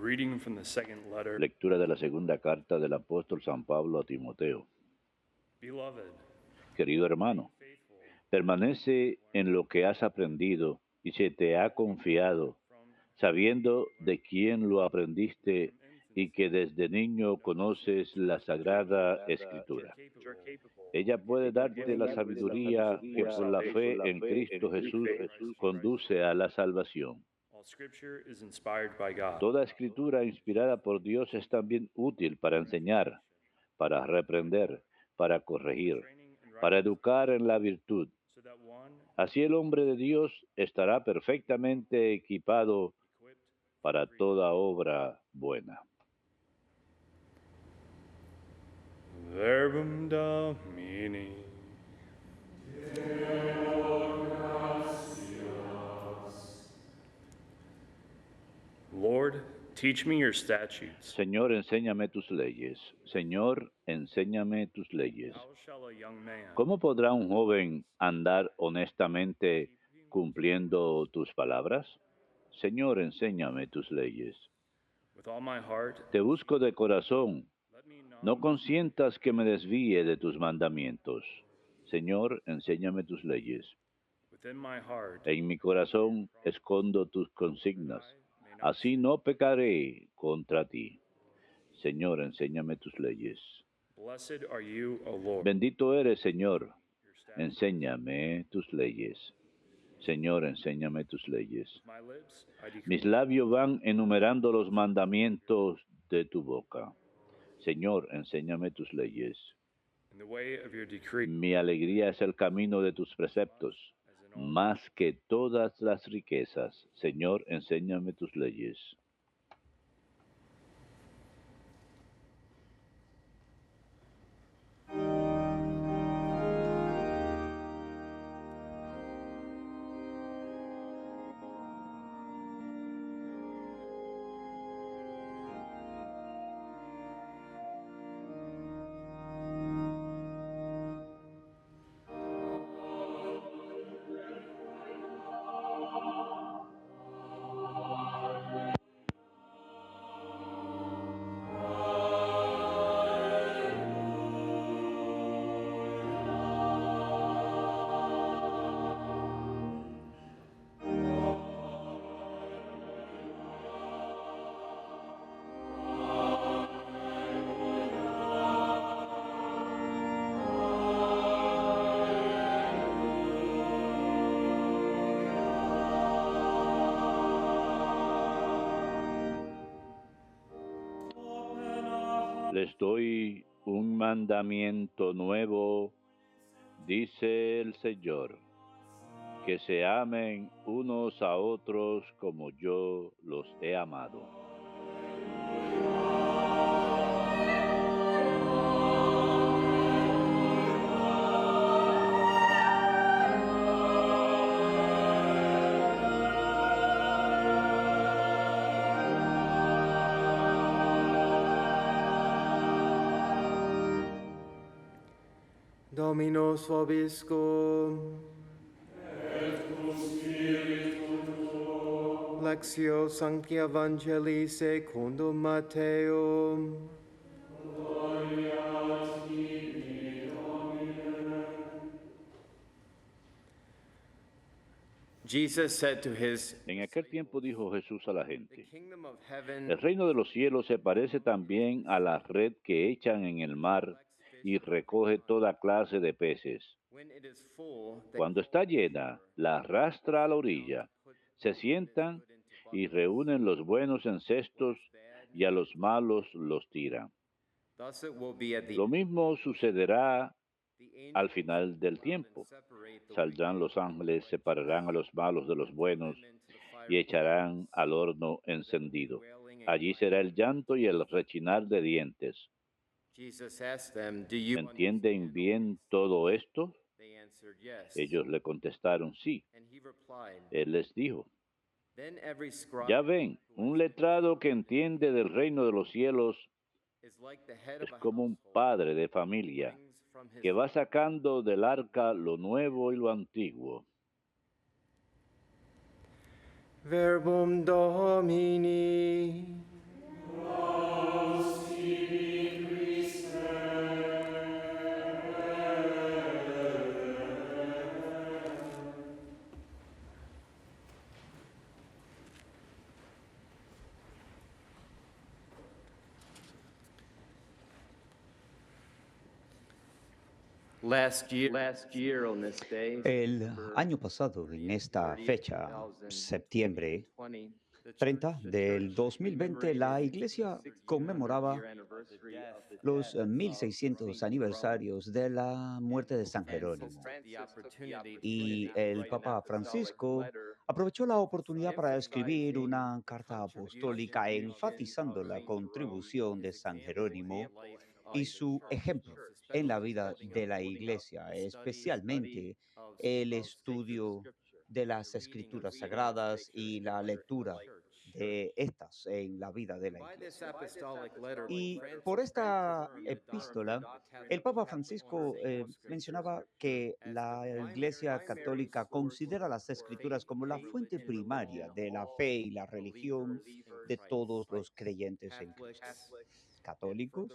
reading from the second letter. Lectura de la segunda carta del apóstol San Pablo a Timoteo. Beloved, Querido hermano, faithful permanece en lo que has aprendido y se te ha confiado, sabiendo de quién lo aprendiste y que desde niño conoces la Sagrada Escritura. Ella puede darte la sabiduría que por la fe en Cristo Jesús conduce a la salvación. all scripture is inspired by God. Toda escritura inspirada por Dios es también útil para enseñar, para reprender, para corregir, Training in para righteousness, educar en la virtud. so that one Así el hombre de Dios estará perfectamente equipado equipped para toda obra buena. verbum Domini. Lord, teach me your statutes. Señor, enséñame tus leyes. Señor, enséñame tus leyes. How shall a young man ¿Cómo podrá un joven andar honestamente cumpliendo tus palabras? Señor, enséñame tus leyes. with all my heart Te busco de corazón. let me not No consientas que me desvíe de tus mandamientos. Señor, enséñame tus leyes. within my heart En mi corazón escondo tus consignas. may not Así no pecaré contra ti. Señor, enséñame tus leyes. blessed are you, O Lord. Bendito eres, Señor. Your statutes. Enséñame tus leyes. Señor, enséñame tus leyes. My lips I Mis decree. labios van enumerando los mandamientos de tu boca. Señor, enséñame tus leyes. In the way of your decree, Mi alegría es el camino de tus preceptos, as in all más que todas las riquezas. Señor, enséñame tus leyes. Les doy un mandamiento nuevo, dice el Señor, que se amen unos a otros como yo los he amado. Dominus vobiscum. Lectio Sancti Evangelii secundum Matteum. Jesus said to his En aquel tiempo dijo Jesús a la The gente, kingdom of heaven el reino de los cielos se parece también a la red que echan en el mar y recoge toda clase de peces. when it is full, they Cuando está llena, la arrastra a la orilla. Se sientan y reúnen los buenos en cestos y a los malos los tiran. Thus it will be at the Lo mismo sucederá the al angels final del come and tiempo. separate the Saldrán los ángeles, separarán a los malos de los buenos y echarán al horno encendido. Allí será el llanto y el rechinar de dientes. Jesus asked them, "Do you ¿Entienden bien todo esto? They answered, "Yes." Ellos le contestaron sí. And he replied, Él les dijo, "Then every scribe ya ven, un letrado que entiende del reino de los cielos is like the head es of a como un household, padre de familia brings from his que va sacando del arca lo nuevo y lo antiguo. Verbum Domini. El año pasado, en esta fecha, septiembre 30 del 2020, la Iglesia conmemoraba los 1600 aniversarios de la muerte de San Jerónimo. Y el Papa Francisco aprovechó la oportunidad para escribir una carta apostólica enfatizando la contribución de San Jerónimo y su ejemplo en la vida de la Iglesia, especialmente el estudio de las escrituras sagradas y la lectura de estas en la vida de la Iglesia. Y por esta epístola, el Papa Francisco mencionaba que la Iglesia Católica considera las escrituras como la fuente primaria de la fe y la religión de todos los creyentes en Cristo, católicos,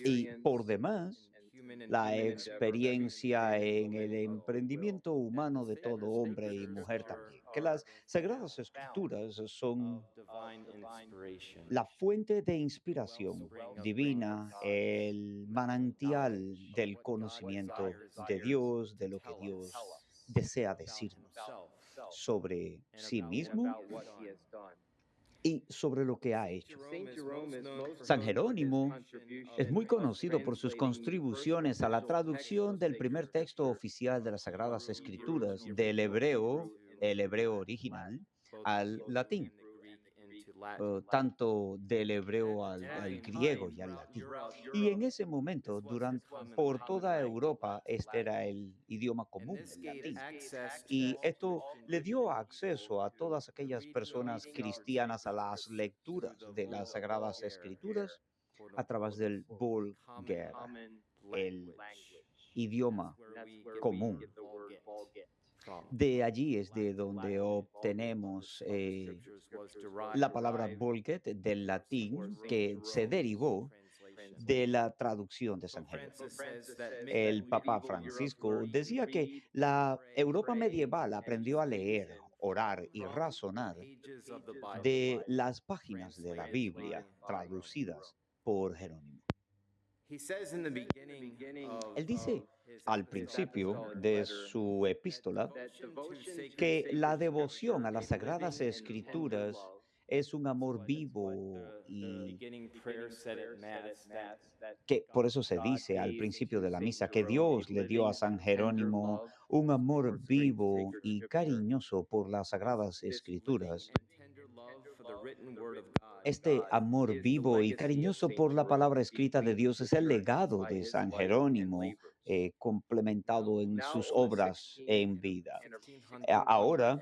y por demás, la experiencia en el emprendimiento humano de todo hombre y mujer también, que las Sagradas Escrituras son la fuente de inspiración divina, el manantial del conocimiento de Dios, de lo que Dios desea decirnos sobre sí mismo y sobre lo que ha hecho. San Jerónimo es muy conocido por sus contribuciones a la traducción del primer texto oficial de las Sagradas Escrituras del hebreo, el hebreo original, al latín, tanto del hebreo al griego y al latín. Y en ese momento, por toda Europa, este era el idioma común, el latín. Y esto le dio acceso a todas aquellas personas cristianas a las lecturas de las Sagradas Escrituras a través del Vulgata, el idioma común. De allí es de donde obtenemos la palabra Vulgate del latín, que se derivó de la traducción de San Jerónimo. El Papa Francisco decía que la Europa medieval aprendió a leer, orar y razonar de las páginas de la Biblia traducidas por Jerónimo. Él dice al principio de su epístola que la devoción a las Sagradas Escrituras es un amor vivo y que por eso se dice al principio de la misa que Dios le dio a San Jerónimo un amor vivo y cariñoso por las Sagradas Escrituras. Este amor vivo y cariñoso por la palabra escrita de Dios es el legado de San Jerónimo, complementado en sus obras en vida. Ahora,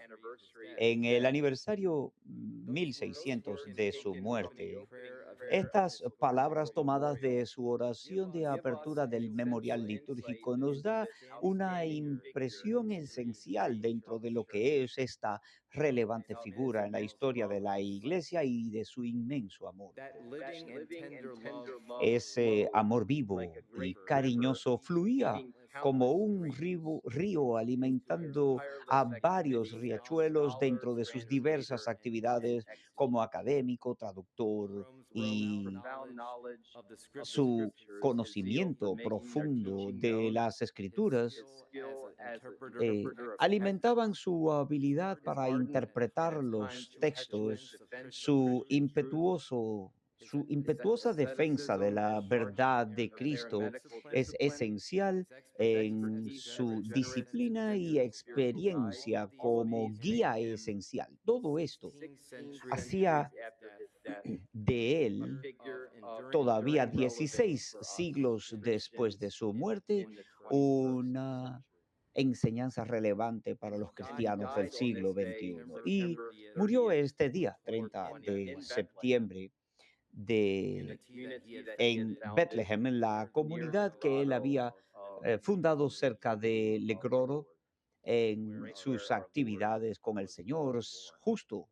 en el aniversario 1600 de su muerte, estas palabras tomadas de su oración de apertura del memorial litúrgico nos da una impresión esencial dentro de lo que es esta relevante figura en la historia de la Iglesia y de su inmenso amor. Ese amor vivo y cariñoso fluía como un río alimentando a varios riachuelos dentro de sus diversas actividades como académico, traductor y su conocimiento profundo de las escrituras alimentaban su habilidad para interpretar los textos, su impetuosa defensa de la verdad de Cristo es esencial en su disciplina y experiencia como guía esencial. Todo esto hacía de él, todavía 16 siglos después de su muerte, una enseñanza relevante para los cristianos del siglo XXI. Y murió este día, 30 de septiembre, de, en Bethlehem, en la comunidad que él había fundado cerca de Legroro, en sus actividades con el Señor, justo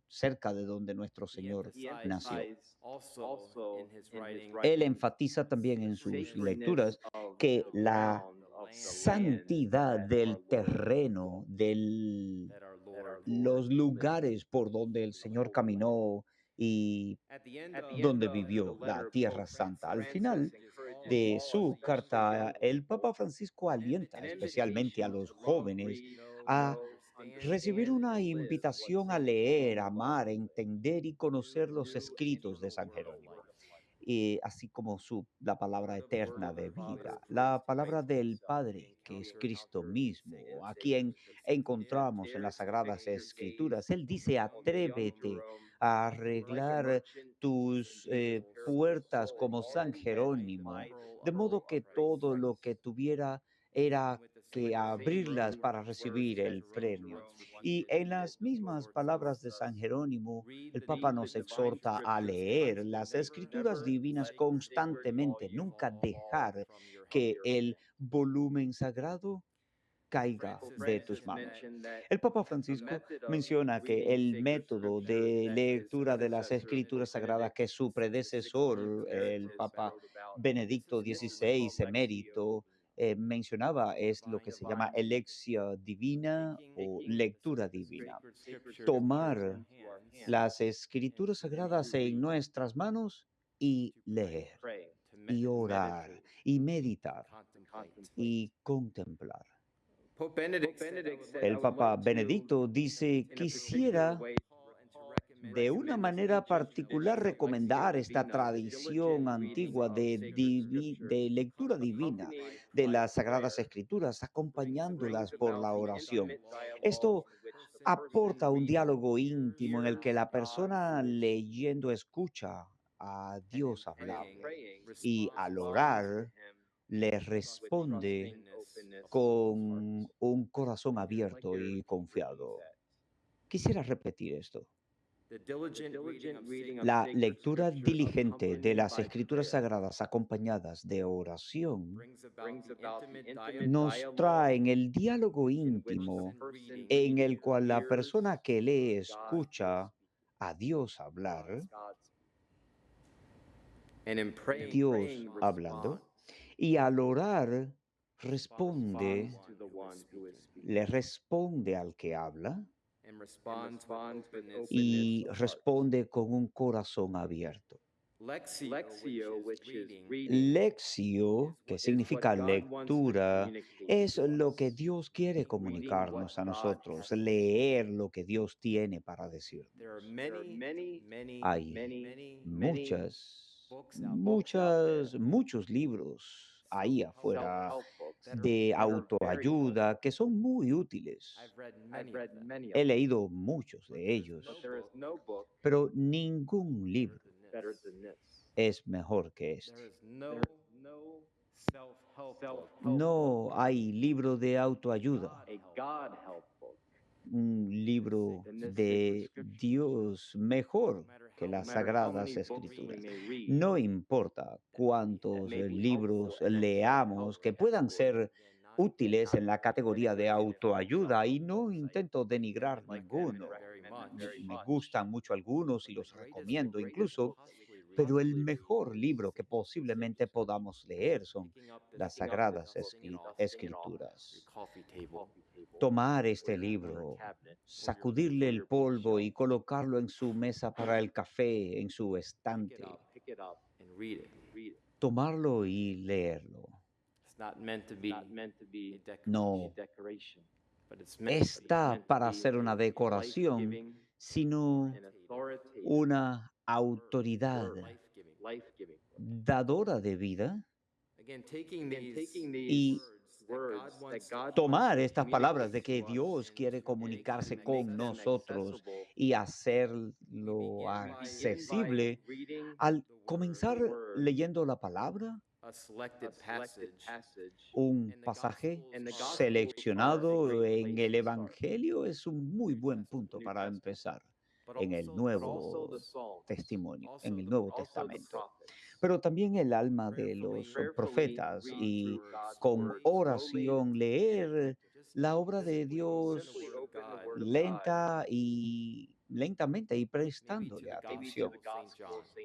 cerca de donde nuestro Señor nació. Él enfatiza también en sus lecturas que la santidad del terreno, de los lugares por donde el Señor caminó y donde vivió la Tierra Santa. Al final, de su carta, el Papa Francisco alienta especialmente a los jóvenes a recibir una invitación a leer, amar, entender y conocer los escritos de San Jerónimo, así como la palabra eterna de vida, la palabra del Padre, que es Cristo mismo, a quien encontramos en las Sagradas Escrituras. Él dice, atrévete a arreglar tus puertas como San Jerónimo, de modo que todo lo que tuviera era que abrirlas para recibir el premio. Y en las mismas palabras de San Jerónimo, el Papa nos exhorta a leer las escrituras divinas constantemente, nunca dejar que el volumen sagrado caiga de tus manos. El Papa Francisco menciona que el método de lectura de las escrituras sagradas que su predecesor, el Papa Benedicto XVI, emérito, mencionaba es lo que se llama elección divina o lectura divina. Tomar las escrituras sagradas en nuestras manos y leer, y orar, y meditar, y contemplar. El Papa Benedicto dice, quisiera de una manera particular recomendar esta tradición antigua de lectura divina de las Sagradas Escrituras, acompañándolas por la oración. Esto aporta un diálogo íntimo en el que la persona leyendo escucha a Dios hablarle y al orar le responde con un corazón abierto y confiado. Quisiera repetir esto. La lectura diligente de las Escrituras Sagradas acompañadas de oración nos traen el diálogo íntimo en el cual la persona que lee escucha a Dios hablar, Dios hablando, y al orar responde, le responde al que habla y responde con un corazón abierto. Lectio, que significa lectura, es lo que Dios quiere comunicarnos a nosotros, leer lo que Dios tiene para decirnos. Hay muchos libros ahí afuera de autoayuda que son muy útiles. He leído muchos de ellos, pero ningún libro es mejor que este. No hay libro de autoayuda, un libro de Dios mejor que las Sagradas Escrituras. No importa cuántos libros leamos que puedan ser útiles en la categoría de autoayuda, y no intento denigrar ninguno. Me gustan mucho algunos y los recomiendo incluso, pero el mejor libro que posiblemente podamos leer son las Sagradas Escrituras. Tomar este libro, sacudirle el polvo y colocarlo en su mesa para el café, en su estante. Tomarlo y leerlo. No está para ser una decoración, sino una autoridad dadora de vida. Y tomar estas palabras de que Dios quiere comunicarse con nosotros y hacerlo accesible, al comenzar leyendo la palabra, un pasaje seleccionado en el Evangelio es un muy buen punto para empezar en el Nuevo Testimonio, en el Nuevo Testamento. Pero también el alma de los profetas y con oración leer la obra de Dios lentamente y prestándole atención.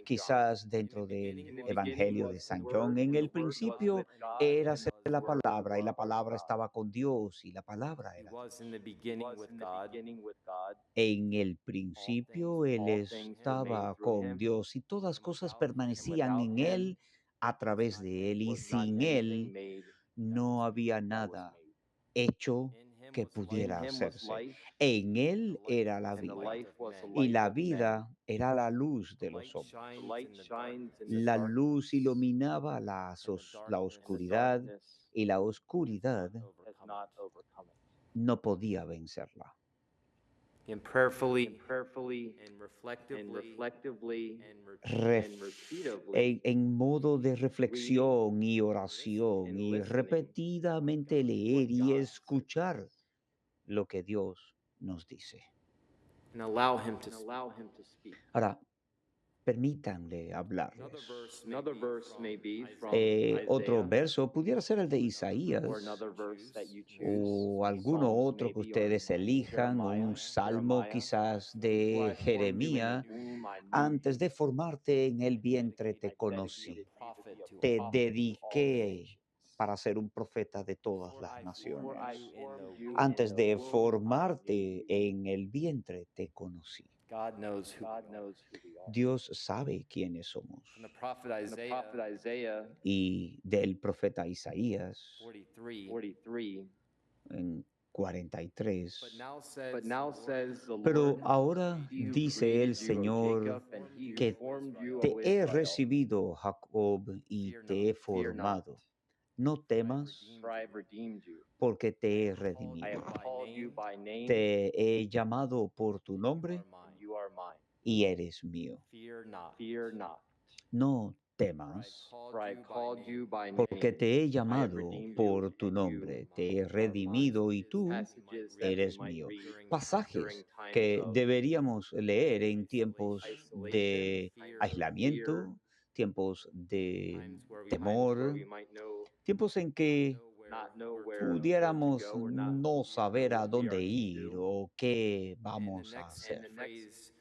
Quizás dentro del Evangelio de San John, en el principio era la palabra y la palabra estaba con Dios y la palabra era Dios. En el principio Él estaba con Dios y todas cosas permanecían en Él a través de Él, y sin Él no había nada hecho que pudiera hacerse. En Él era la vida, y la vida era la luz de los hombres. La luz iluminaba la oscuridad, y la oscuridad no podía vencerla. And prayerfully and reflectively and repeatedly En modo de reflexión y oración, y repetidamente leer y escuchar lo que Dios nos dice. and allow him to speak. Ahora, permítanle hablarles. Another verse may be from Otro Isaiah, verso pudiera ser el de Isaías, or another verse that you choose. o alguno Psalms otro que maybe, or ustedes elijan, o un salmo quizás de Jeremías. Antes de formarte en el vientre te conocí, te dediqué para ser un profeta de todas las naciones. Antes de formarte en el vientre te conocí. God knows who we are. Dios sabe quiénes somos. From the prophet Isaiah Y del profeta Isaías 43, en 43. but now says the Pero Lord, ahora he who dice created el you, O Señor, Jacob, and he who que formed you, te O he Israel. recibido, Jacob, y Fear te not, he fear not, formado. No temas, for I have redeemed you. porque te he I redimido. have called you by name, Te he llamado por tu and nombre, you are mine. y eres mío. Fear not, fear not, No for I temas, called you by name. porque te he I have llamado redeemed you, por tu and nombre. you Te he are mine. redimido, y tú Passages that we eres might mío. read during Pasajes times que of deberíamos leer en tiempos isolation, de fear, aislamiento, tiempos de times where temor, we might know tiempos en que not know where pudiéramos to go, or not no saber a what we dónde are to ir do. o qué And the vamos a next hacer.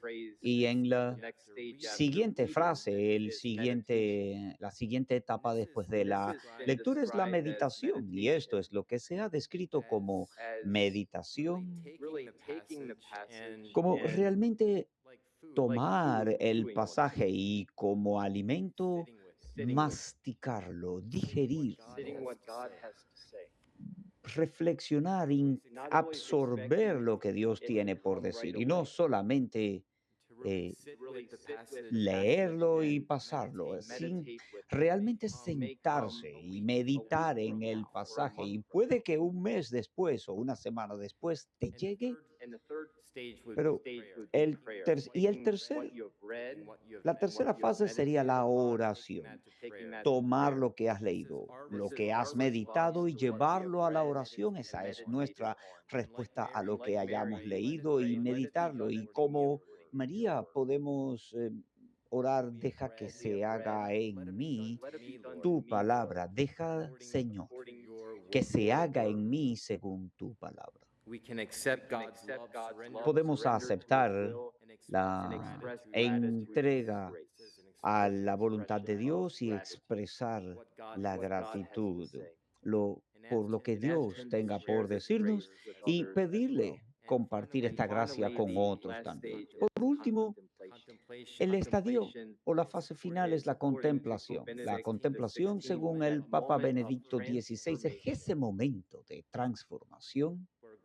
phrase, Y en la the next stage after siguiente reading frase, is meditation. la siguiente etapa después de la This is lectura es la described as meditación, y esto es lo que se ha descrito como as meditación, really taking the passage como and realmente like food, tomar el chewing on pasaje y como alimento sitting with masticarlo, digerir, sitting what God has to say. reflexionar y Not always absorber expecting lo que Dios it to tiene por come decir, right y no away. solamente To really eh, sit with the passage leerlo y and pasarlo, sin meditate with it. realmente May come sentarse a y week meditar from en el now, or a pasaje. Y month from puede now. que un mes después o una semana después te And the llegue, and the third stage would pero be prayer. el Prayer. y el Taking tercer, what you have read, la tercera fase sería la oración. taking that to Tomar prayer. lo que has This is leído, our lo response que has meditado, y to what we have llevarlo a la read oración. and Esa es meditated nuestra on. And respuesta a lo que like hayamos Mary, leído y let it be meditarlo. done Y to como you according to María your word. podemos orar: We have deja read, que we se have read, haga let en it be mí done to me, Lord, tu palabra. Deja, according Señor, to your que word. se haga en mí según tu palabra. We can accept God's love, surrender Podemos to His aceptar will, and la express entrega a la voluntad de expression Dios y of expresar what God la has to gratitud say. por lo que And ask Dios Him to tenga share por this decirnos, grace with y others as pedirle well. compartir And esta gracia finally, con the otros last también. stage Por is último, el estadio contemplation. o la fase final es la According to Pope contemplación. La Benedict contemplación, XVI, según el that Papa moment of Benedicto XVI, es transformation ese momento de transformación where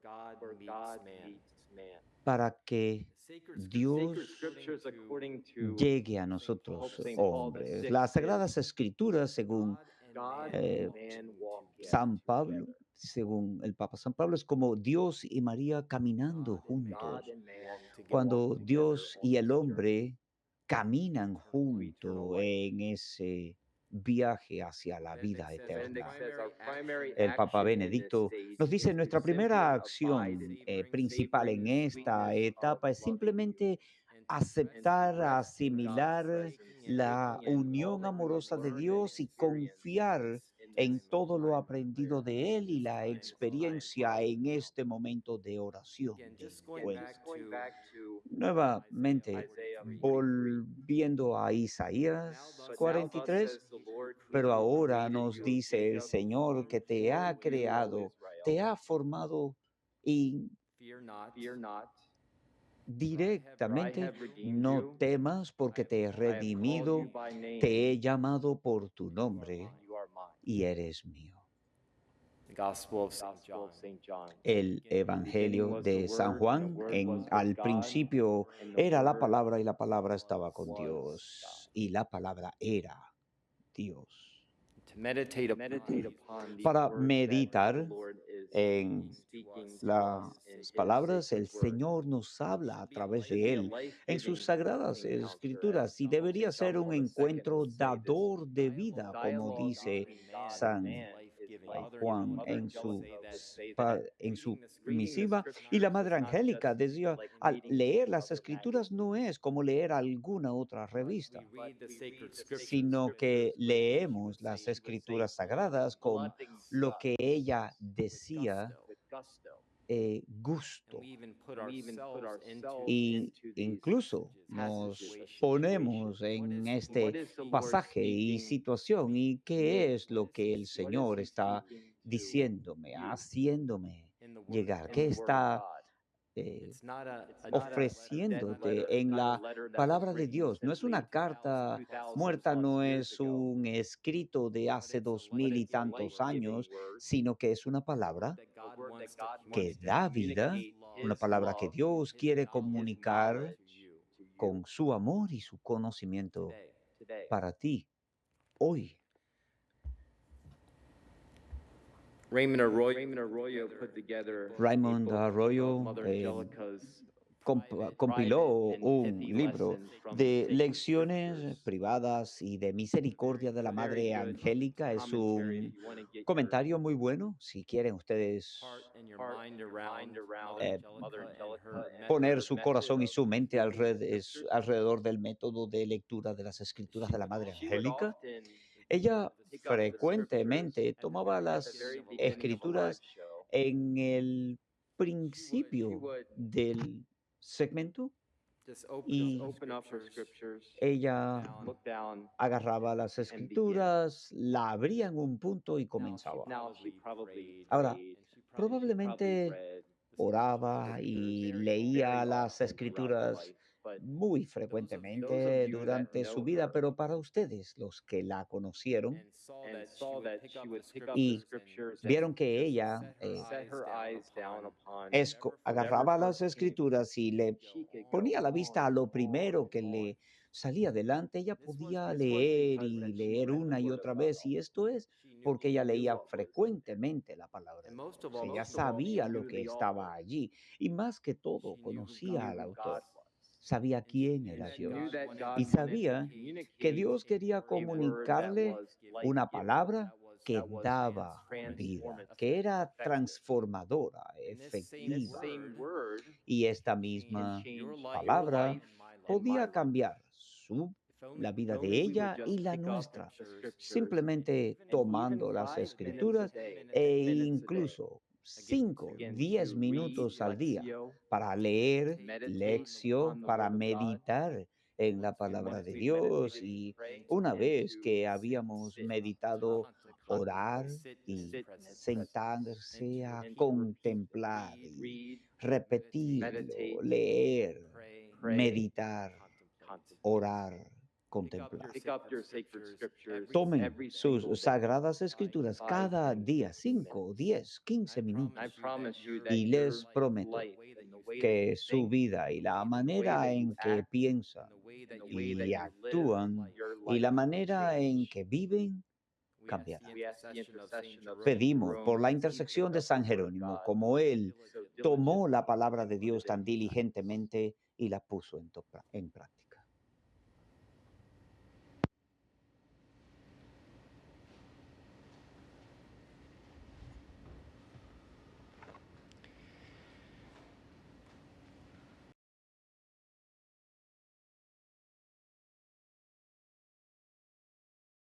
God meets man. para que Sacred Dios scriptures according to llegue a nosotros, Saint Paul hombres. VI Las is Sagradas Escrituras, según God eh, and man walking San Pablo, según el Papa San Pablo, es como Dios y María caminando juntos. God and man Cuando Dios y el hombre caminan juntos en ese viaje hacia la vida eterna. El Papa Benedicto nos dice: nuestra primera acción principal en esta etapa es simplemente aceptar, asimilar la unión amorosa de Dios y confiar en todo lo aprendido de Él y la experiencia en este momento de oración, de encuentro. Nuevamente, volviendo a Isaías 43, pero ahora nos dice el Señor que te ha creado, te ha formado y Fear not. directamente, no temas porque te he redimido, te he llamado por tu nombre y eres mío. The Gospel of St. John. El Evangelio de San Juan, al principio era la palabra y la palabra estaba con Dios y la palabra era Dios. To meditate upon these Para words that meditar the Lord is en speaking to las us in His palabras, sacred el word. Señor nos habla a través Should de be a Él en sus life-giving sagradas encounter, escrituras y as debería St. ser John un Paul II encuentro would say, this dador de vida, como dialogue dice between God and San man is life-giving. Juan Mother en Angelica su, would say pa- that en su reading the misiva. Y la scriptures Madre is not Angélica just decía, like al reading leer las other escrituras no magazines, es como leer alguna otra revista, we read the sacred scriptures sino que with, leemos she would las say, escrituras sagradas con blooding lo que guts, ella with decía, gusto. gusto. And we even put ourselves Y into these incluso nos passages. ponemos en este pasaje y situación y qué es lo que el Señor está diciéndome, haciéndome llegar, qué está It's not ofreciéndote en la palabra de Dios. No es una carta muerta, no es un escrito de hace 2000 y tantos años, sino que es una palabra que da vida, una palabra que Dios quiere comunicar con su amor y su conocimiento para ti hoy. Raymond Arroyo put together Raymond Arroyo Mother Angelica's compiló private and un pithy libro lessons from de the sacred lecciones scriptures. privadas y de misericordia de la It's a very Madre good Angélica. Es commentary un if you want to get your comentario muy bueno. Si quieren ustedes heart and your mind around eh, Mother Angelica and poner her su method corazón y of su mente reading the scriptures, alrededor del método de lectura de las escrituras de la Madre she would Angélica, often ella pick up the frecuentemente scriptures tomaba at the las very beginning of a live escrituras show. en el She principio would del segmento just y open up her scriptures, ella look down, agarraba las and begin. escrituras, la abría en un punto y comenzaba. Now she probably Ahora, prayed, and she probablemente probably read oraba y leía las often throughout her escrituras life, but muy those of frecuentemente you that durante su know vida, her pero para ustedes, los que la conocieron and saw that she would pick up the y scriptures and vieron que ella set her eyes down upon agarraba whatever las first came, escrituras y le she could go ponía la vista a on lo and primero on que and on. le salía adelante, ella podía This was leer because y that she leer read the una y word of otra God. vez, y esto es She knew porque ella what was leía there. frecuentemente la palabra And de most of Dios. all, Ella she sabía lo knew que the estaba author. allí y más que todo She knew who conocía al autor, God was. sabía And she quién knew era that Dios God y wanted to sabía que communicate Dios quería a word that comunicarle was una life-giving, palabra que that was daba vida, transformative, que era effective. transformadora, And this efectiva. same word Y esta can misma change your palabra life and my life. podía cambiar la vida de ella y la Pick up nuestra, the scriptures simplemente and tomando even las 5 minutes a escrituras day, e 10 minutes a day. incluso 5, Again, 10 to minutos read al día Lexio, para leer meditate lección, on the para word of God. meditar en la And palabra once de we've Dios meditated y and prayed, una and vez to que habíamos sit, meditado, orar y sit sentarse a and to contemplar y read, repetirlo, meditate, leer, pray, meditar, contemplate. orar, contemplar. Pick up your sacred scriptures Tomen every single sus day. sagradas escrituras 5, cada 10, día, 15 5, minutes. 10, 15 minutos. I promise you that Y les your prometo life and the way that que you su think, vida y la and the way manera that you en que act, piensan and the way that y you live, actúan your y la life will manera en change. que viven cambiará. We ask the intercession of Saint Pedimos por Jerome la as he intersección picked de up the San word of Jerónimo, God como él so tomó diligently la palabra and de put Dios it into tan practice. diligentemente y la puso en práctica.